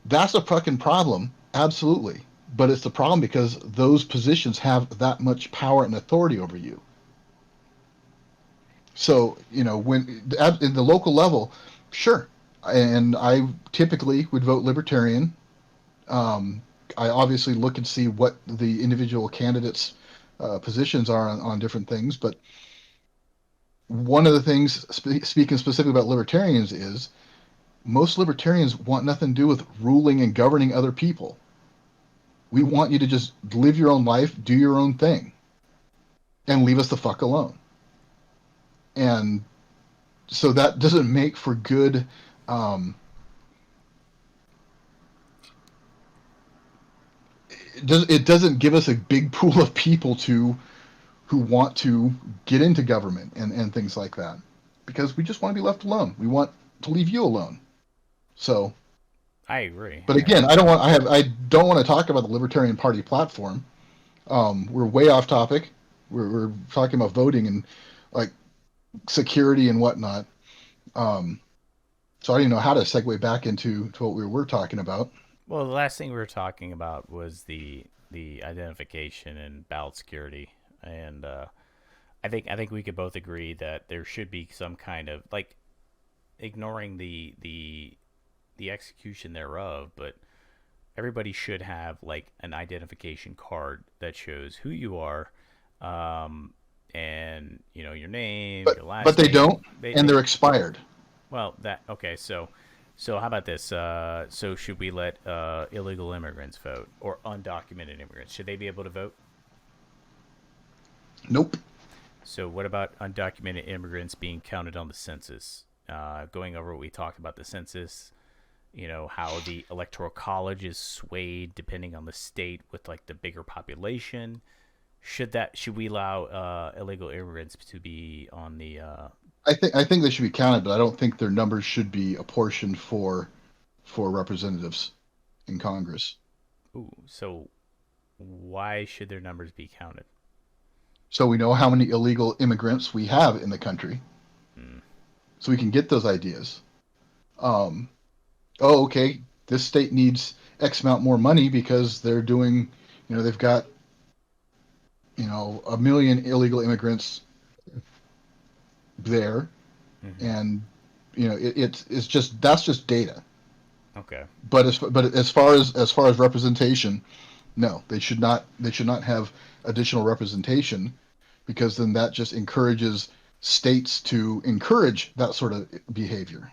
That's a fucking problem, absolutely. But it's the problem because those positions have that much power and authority over you. So, when at the local level, sure. And I typically would vote Libertarian. I obviously look and see what the individual candidates' positions are on different things. But one of the things, speaking specifically about Libertarians, is most Libertarians want nothing to do with ruling and governing other people. We want you to just live your own life, do your own thing, and leave us the fuck alone. And so that doesn't make for good. It doesn't give us a big pool of people who want to get into government and things like that, because we just want to be left alone. We want to leave you alone. So I agree. But again, I don't want to talk about the Libertarian Party platform. We're way off topic. We're talking about voting and like security and whatnot. So I don't even know how to segue back into what we were talking about. Well, the last thing we were talking about was the identification and ballot security, and I think we could both agree that there should be some kind of, like, ignoring the execution thereof, but everybody should have like an identification card that shows who you are, and your name, your last but they name. don't, and they're expired. Well, okay, so how about this? So should we let illegal immigrants vote, or undocumented immigrants? Should they be able to vote? Nope. So what about undocumented immigrants being counted on the census? Going over what we talked about the census, how the electoral college is swayed depending on the state with like the bigger population. Should we allow illegal immigrants to be on the I think they should be counted, but I don't think their numbers should be apportioned for representatives in Congress. ooh, so why should their numbers be counted? So we know how many illegal immigrants we have in the country, Hmm. so we can get those ideas. Um, oh, okay, this state needs X amount more money because they're doing, they've got, 1 million illegal immigrants there, Mm-hmm. and it's just that's just data. Okay. But as far as representation, no, they should not have additional representation because then that just encourages states to encourage that sort of behavior.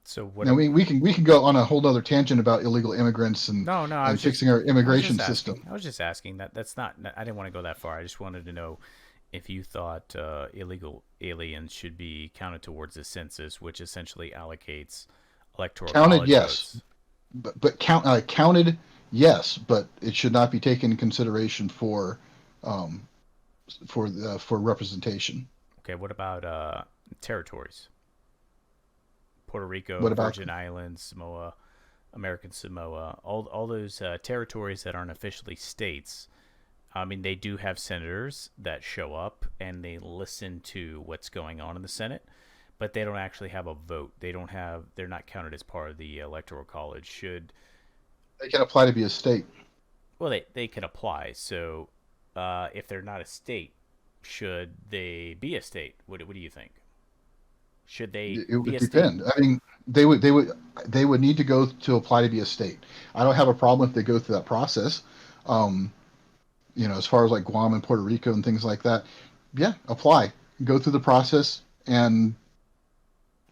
So what? Now we can go on a whole other tangent about illegal immigrants and No, no. and fixing our I was immigration just system. asking. I was just asking. That's not. I didn't want to go that far. I just wanted to know if you thought illegal aliens should be counted towards the census, which essentially allocates electoral Counted, college yes, votes. but counted, yes, but it should not be taken in consideration um, for representation. Okay. What about territories? Puerto Rico, What about Virgin Islands, Samoa, American Samoa, all those territories that aren't officially states. I mean, they do have senators that show up and they listen to what's going on in the Senate, but they don't actually have a vote. They don't have. They're not counted as part of the electoral college. Should they can apply to be a state? well, they can apply. So, if they're not a state, should they be a state? What do you think? Should they It be would a state? depend. I mean, they would need to go to apply to be a state. I don't have a problem if they go through that process. Um, as far as like Guam and Puerto Rico and things like that, yeah, apply, go through the process and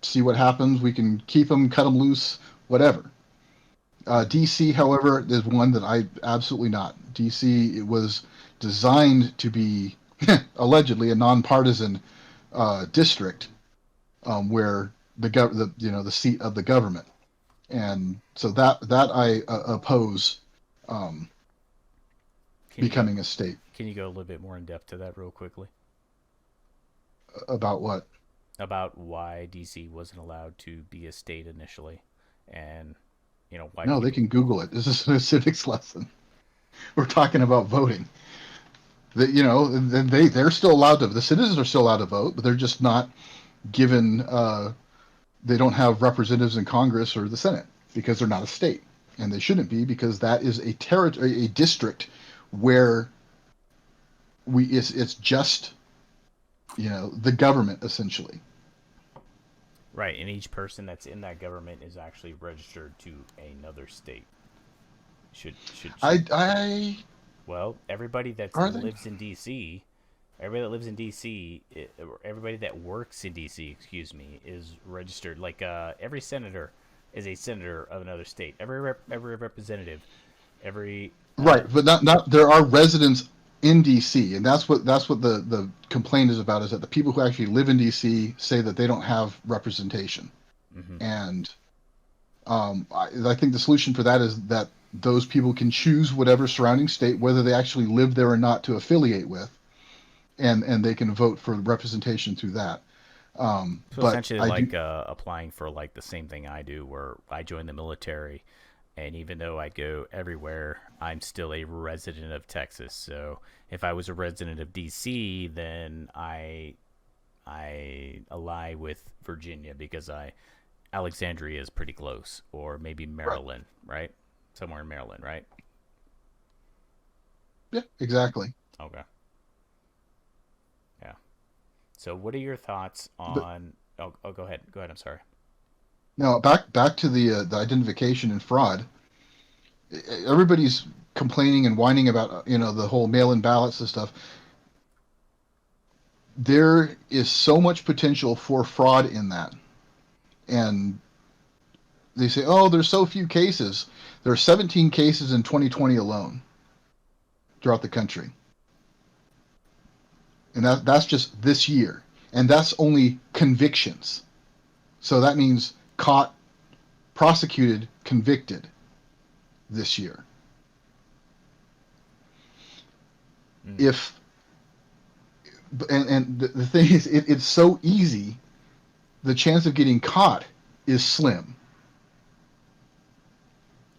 see what happens. We can keep them, cut them loose, whatever. DC, however, is one that I absolutely not. DC, it was designed to be allegedly a nonpartisan district where the seat of the government, and so that I oppose um, Can you go? becoming a state. Can you go a little bit more in depth to that real quickly About what? about why DC wasn't allowed to be a state initially, and why No, they people? can Google it. This is a civics lesson. We're talking about voting. They're still allowed to. The citizens are still allowed to vote, but they're just not given. They don't have representatives in Congress or the Senate because they're not a state, and they shouldn't be because that is a territory, a district where it's just the government essentially. Right, and each person that's in that government is actually registered to another state. Should I well, everybody that are they? lives in DC, everybody that lives in DC, everybody that works in DC, excuse me, is registered. Like every senator is a senator of another state. Every representative, every Right, but not there are residents in DC, and that's what the complaint is about is that the people who actually live in DC say that they don't have representation, mhm. and I think the solution for that is that those people can choose whatever surrounding state, whether they actually live there or not, to affiliate with, and they can vote for representation through that. So But essentially, I do like applying for like the same thing I do, where I join the military, and even though I go everywhere, I'm still a resident of Texas. So if I was a resident of DC, then I ally with Virginia because I Alexandria is pretty close, or maybe right, Maryland, right? Somewhere in Maryland, right? yeah, exactly. Okay, yeah. So what are your thoughts But on? Oh, go ahead. Go ahead. I'm sorry. now back to the identification and fraud. Everybody's complaining and whining about the whole mail-in ballots and stuff. There is so much potential for fraud in that, and they say, oh, there's so few cases. There are 17 cases in 2020 alone throughout the country. and that's just this year, and that's only convictions. So that means caught, prosecuted, convicted this year. Mm. If and the thing is, it's so easy. The chance of getting caught is slim.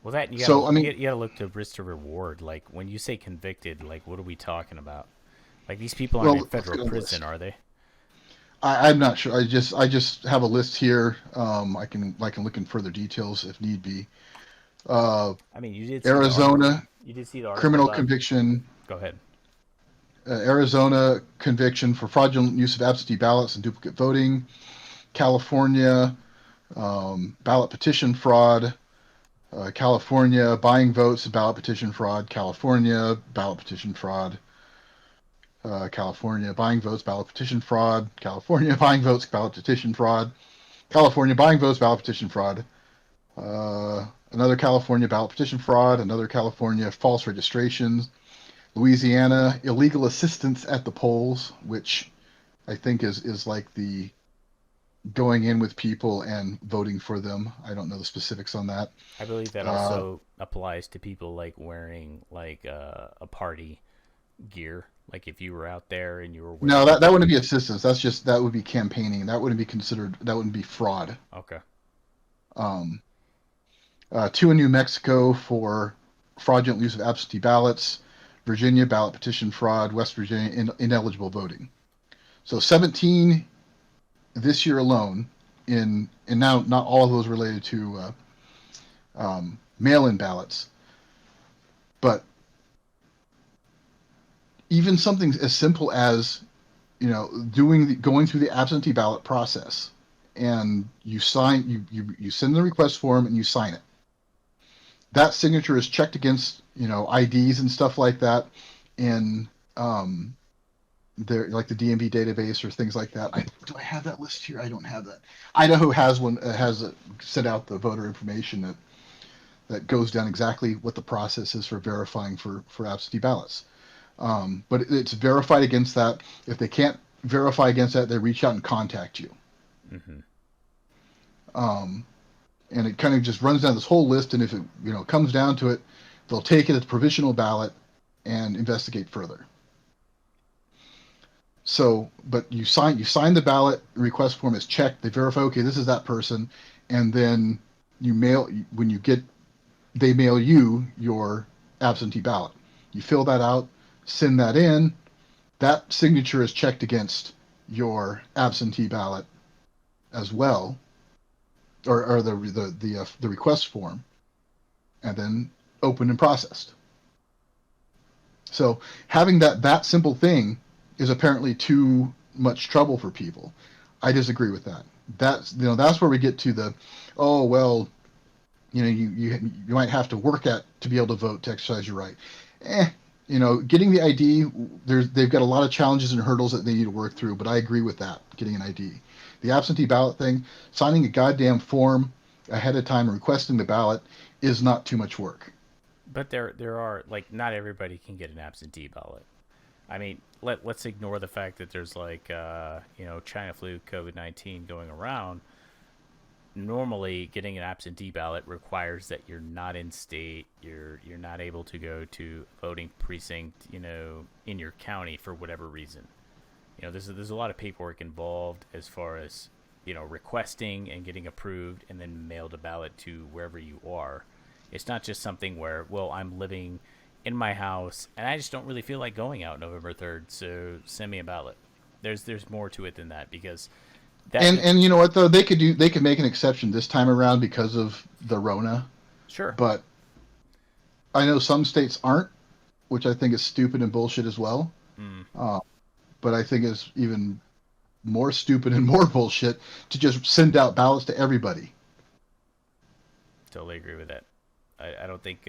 Well, that So I mean, you gotta look to risk to reward. Like when you say convicted, like what are we talking about? Like these people aren't in well, let's federal get on the prison, list. are they? I'm not sure. I just have a list here. I can look in further details if need be. Uh, I mean, you did see the article. Arizona You did see the article criminal about. conviction. Go ahead. Arizona conviction for fraudulent use of absentee ballots and duplicate voting. California ballot petition fraud. California buying votes, ballot petition fraud. California ballot petition fraud. California buying votes, ballot petition fraud. California buying votes, ballot petition fraud. California buying votes, ballot petition fraud. Another California ballot petition fraud. Another California false registrations. Louisiana illegal assistance at the polls, which I think is like the going in with people and voting for them. I don't know the specifics on that. I believe that Uh, also applies to people like wearing like a party gear. Like if you were out there and you were no, wearing that like. wouldn't be assistance. That would be campaigning. That wouldn't be considered. That wouldn't be fraud. Okay. Um, Two in New Mexico for fraudulent use of absentee ballots. Virginia ballot petition fraud. West Virginia ineligible voting. So 17 this year alone and now not all of those related to mail-in ballots, but even something as simple as going through the absentee ballot process, and you send the request form and you sign it. That signature is checked against IDs and stuff like that in like the DMV database or things like that. Do I have that list here? I don't have that. Idaho has one, sent out the voter information that goes down exactly what the process is for verifying for absentee ballots. But it's verified against that. If they can't verify against that, they reach out and contact you. Mm-hmm. Um, and it kind of just runs down this whole list. And if it comes down to it, they'll take it as a provisional ballot and investigate further. So, but you sign the ballot request form is checked. They verify, okay, this is that person, and then they mail you your absentee ballot. You fill that out, send that in. That signature is checked against your absentee ballot as well, or the request form, and then opened and processed. So having that simple thing is apparently too much trouble for people. I disagree with that. That's where we get to the, oh well, you might have to work to be able to vote, to exercise your right. Getting the ID, they've got a lot of challenges and hurdles that they need to work through, but I agree with that, getting an ID. The absentee ballot thing, signing a goddamn form ahead of time and requesting the ballot is not too much work. But there are like not everybody can get an absentee ballot. I mean, let's ignore the fact that there's like China flu, COVID-19 going around. Normally, getting an absentee ballot requires that you're not in state, you're not able to go to voting precinct, in your county for whatever reason. There's a lot of paperwork involved as far as requesting and getting approved and then mailed a ballot to wherever you are. It's not just something where, well, I'm living in my house and I just don't really feel like going out November 3rd, so send me a ballot. There's more to it than that, because that And you know what though, they could make an exception this time around because of the Rona, sure. but I know some states aren't, which I think is stupid and bullshit as well. Mm, Uh, but I think it's even more stupid and more bullshit to just send out ballots to everybody. totally agree with that. I don't think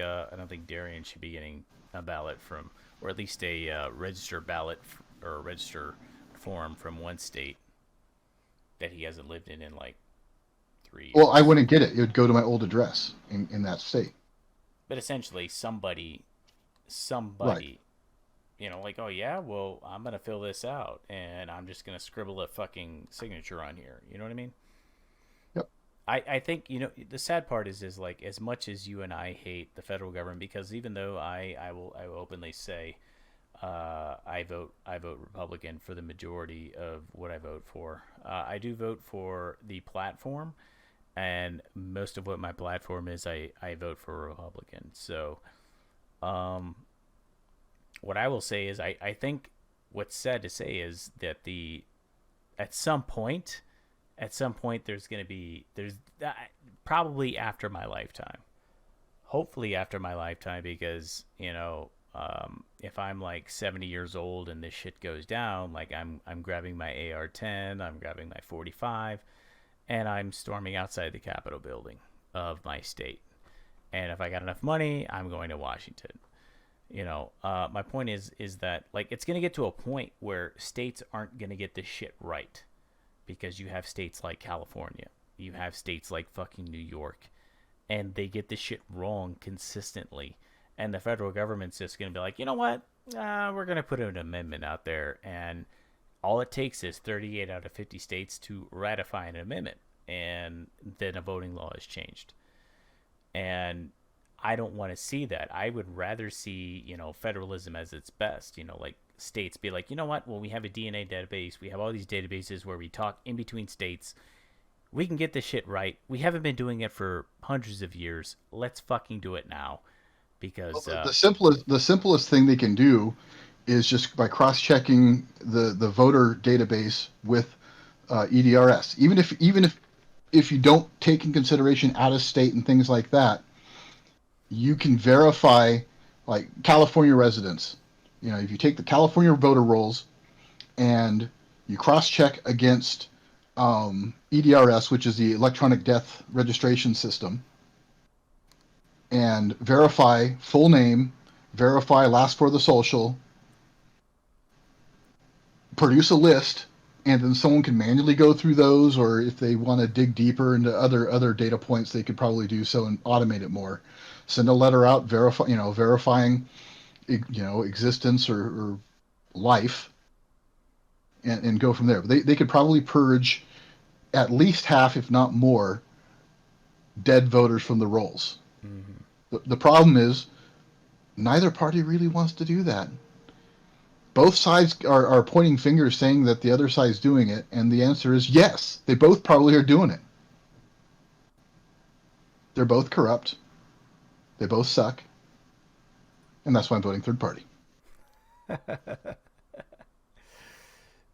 Darian should be getting a ballot from, or at least a register ballot or a register form from one state that he hasn't lived in like 3 years. Well, I wouldn't get it. It would go to my old address in that state. But essentially, Right. somebody like, oh yeah, well, I'm gonna fill this out, and I'm just gonna scribble a fucking signature on here. You know what I mean? Yep. I think the sad part is like, as much as you and I hate the federal government, because even though I will openly say, I vote Republican for the majority of what I vote for. I do vote for the platform, and most of what my platform is, I vote for Republican. So, um, what I will say is, I think what's sad to say is that at some point, there's going to be there's probably after my lifetime, hopefully after my lifetime, because if I'm like 70 years old and this shit goes down, like I'm grabbing my AR-10, I'm grabbing my 45, and I'm storming outside the Capitol building of my state. And if I got enough money, I'm going to Washington. My point is that, like, it's gonna get to a point where states aren't gonna get this shit right, because you have states like California, you have states like fucking New York, and they get this shit wrong consistently. And the federal government's just going to be like, you know what? We're going to put an amendment out there. And all it takes is 38 out of 50 states to ratify an amendment. And then a voting law is changed. And I don't want to see that. I would rather see, federalism as its best. Like, states be like, you know what? Well, we have a DNA database. We have all these databases where we talk in between states. We can get this shit right. We haven't been doing it for hundreds of years. Let's fucking do it now. Well, Because, the simplest thing they can do is just by cross-checking the voter database with EDRS. Even if you don't take in consideration out of state and things like that, you can verify, like, California residents. If you take the California voter rolls and you cross-check against EDRS, which is the electronic death registration system, and verify full name, verify last for the social, produce a list, and then someone can manually go through those, or if they want to dig deeper into other data points, they could probably do so and automate it more. Send a letter out, verifying existence or life, and go from there. They could probably purge at least half, if not more, dead voters from the rolls. mm-hmm. The problem is neither party really wants to do that. Both sides are pointing fingers saying that the other side's doing it, and the answer is yes, they both probably are doing it. They're both corrupt. They both suck. And that's why I'm voting third party.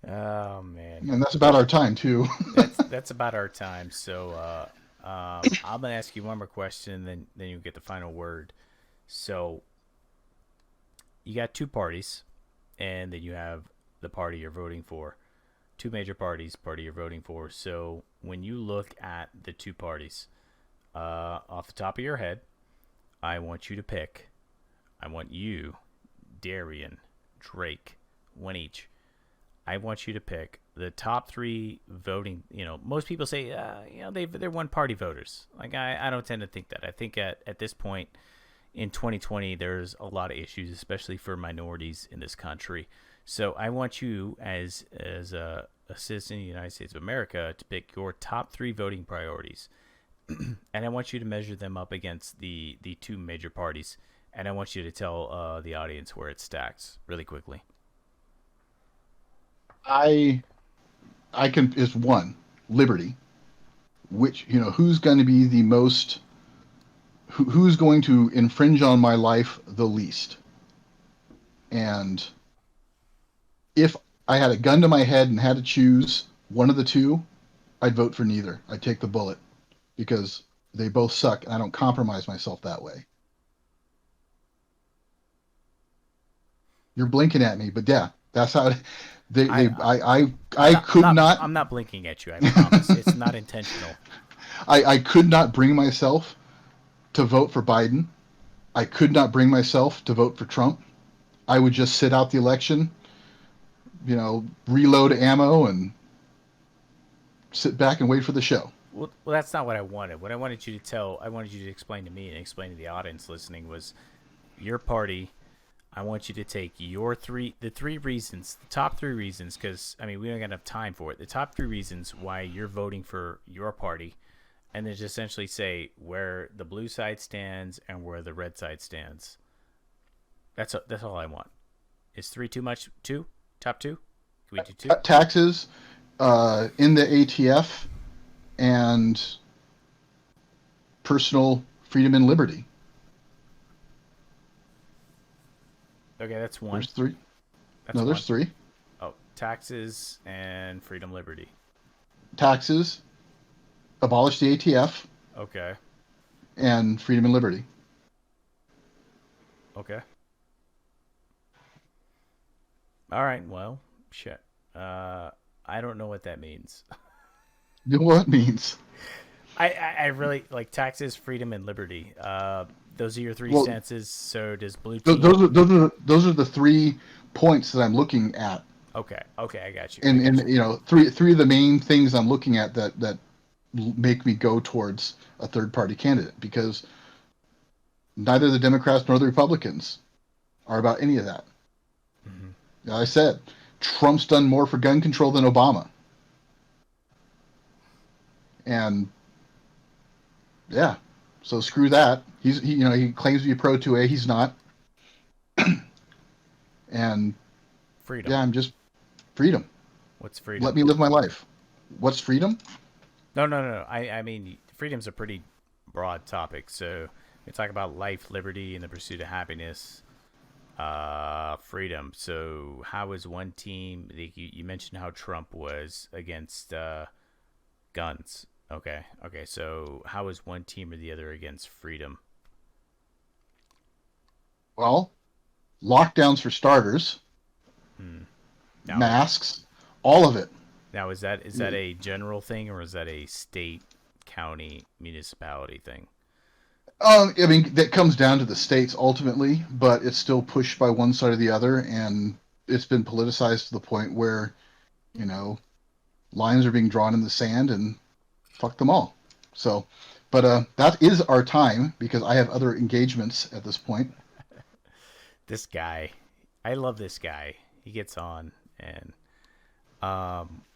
Oh man, And that's about our time, too. that's about our time. So, I'm gonna ask you one more question, then you get the final word. So, you got two parties, and then you have the party you're voting for. Two major parties, party you're voting for. So, when you look at the two parties, off the top of your head, I want you to pick. I want you, Darian, Drake, one each. I want you to pick the top three voting. Most people say, they're one party voters. Like, I don't tend to think that. I think at this point in 2020, there's a lot of issues, especially for minorities in this country. So I want you, as a citizen of the United States of America, to pick your top three voting priorities. And I want you to measure them up against the two major parties. And I want you to tell the audience where it stacks really quickly. I can is one, liberty, which, who's going to be the most, who's going to infringe on my life the least. And if I had a gun to my head and had to choose one of the two, I'd vote for neither. I'd take the bullet, because they both suck, and I don't compromise myself that way. You're blinking at me, but yeah, that's how I could not. I'm not blinking at you. I promise. It's not intentional. I could not bring myself to vote for Biden. I could not bring myself to vote for Trump. I would just sit out the election, reload ammo and sit back and wait for the show. Well, that's not what I wanted. What I wanted you to explain to me and explain to the audience listening was your party I want you to take the three reasons, the top three reasons, because I mean we don't got enough time for it. The top three reasons why you're voting for your party, and then just essentially say where the blue side stands and where the red side stands. That's all I want. Is three too much? Two? Top two? Can we do two? Taxes in the ATF and personal freedom and liberty. Okay, that's one. There's three. That's No, one. there's three. Oh, taxes and freedom, liberty. Taxes, abolish the ATF, Okay. and freedom and liberty. Okay. All right. Well, shit. I don't know what that means. You know what it means? I really like taxes, freedom, and liberty. Those are your three Well, stances. So does blue th- team? those are the 3 points that I'm looking at, Okay. Okay. I got you. I and got you. you know, three of the main things I'm looking at that make me go towards a third party candidate, because neither the Democrats nor the Republicans are about any of that. Mm-hmm. Like I said, Trump's done more for gun control than Obama, and yeah, so screw that. He claims to be pro 2A. He's not, and Freedom. yeah, I'm just freedom. What's freedom? Let me live my life. What's freedom? No. I mean, freedom's a pretty broad topic. So we talk about life, liberty, and the pursuit of happiness. Freedom. So how is one team? You mentioned how Trump was against guns. Okay. Okay. So how is one team or the other against freedom? Well, lockdowns for starters, Hmm. Now, masks, all of it. now is that a general thing or is that a state, county, municipality thing? I mean, that comes down to the states ultimately, but it's still pushed by one side or the other, and it's been politicized to the point where, you know, lines are being drawn in the sand, and fuck them all. So, but that is our time because I have other engagements at this point. This guy, I love this guy. He gets on and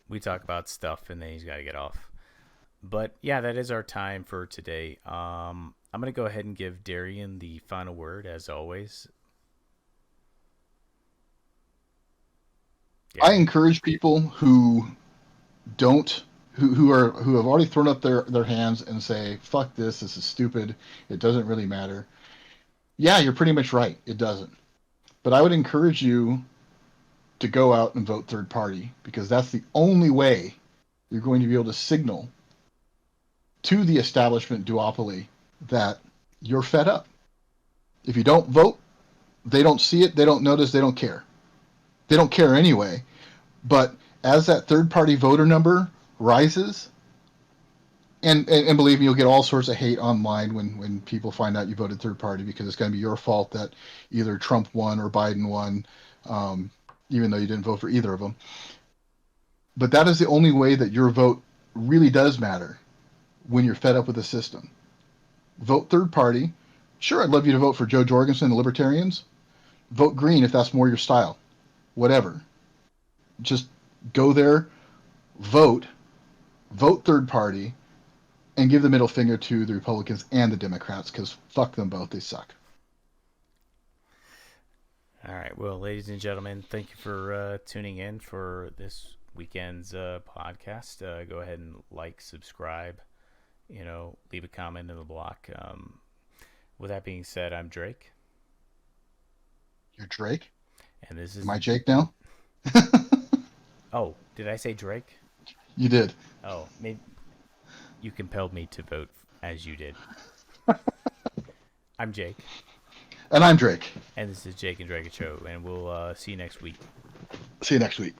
we talk about stuff and then he's got to get off. But yeah, that is our time for today. I'm going to go ahead and give Darian the final word as always. I Darian. encourage people who don't who have already thrown up their hands and say, fuck this is stupid, it doesn't really matter. Yeah, you're pretty much right, it doesn't. But I would encourage you to go out and vote third party, because that's the only way you're going to be able to signal to the establishment duopoly that you're fed up. If you don't vote, they don't see it, they don't notice, they don't care. They don't care anyway. But as that third party voter number rises, and believe me, you'll get all sorts of hate online when people find out you voted third party, because it's going to be your fault that either Trump won or Biden won, even though you didn't vote for either of them. But that is the only way that your vote really does matter when you're fed up with the system. Vote third party. Sure, I'd love you to vote for Joe Jorgensen, the Libertarians. Vote green if that's more your style. Whatever. Just go there, vote third party, and give the middle finger to the Republicans and the Democrats, because fuck them both, they suck. All right. Well, ladies and gentlemen, thank you for tuning in for this weekend's podcast. Go ahead and like, subscribe, leave a comment in the block. With that being said, I'm Drake. You're Drake? And this is. Am I Jake now? Oh, did I say Drake? You did. Oh, maybe you compelled me to vote as you did. I'm Jake. And I'm Drake. And this is Jake and Drake Show. And we'll see you next week. See you next week.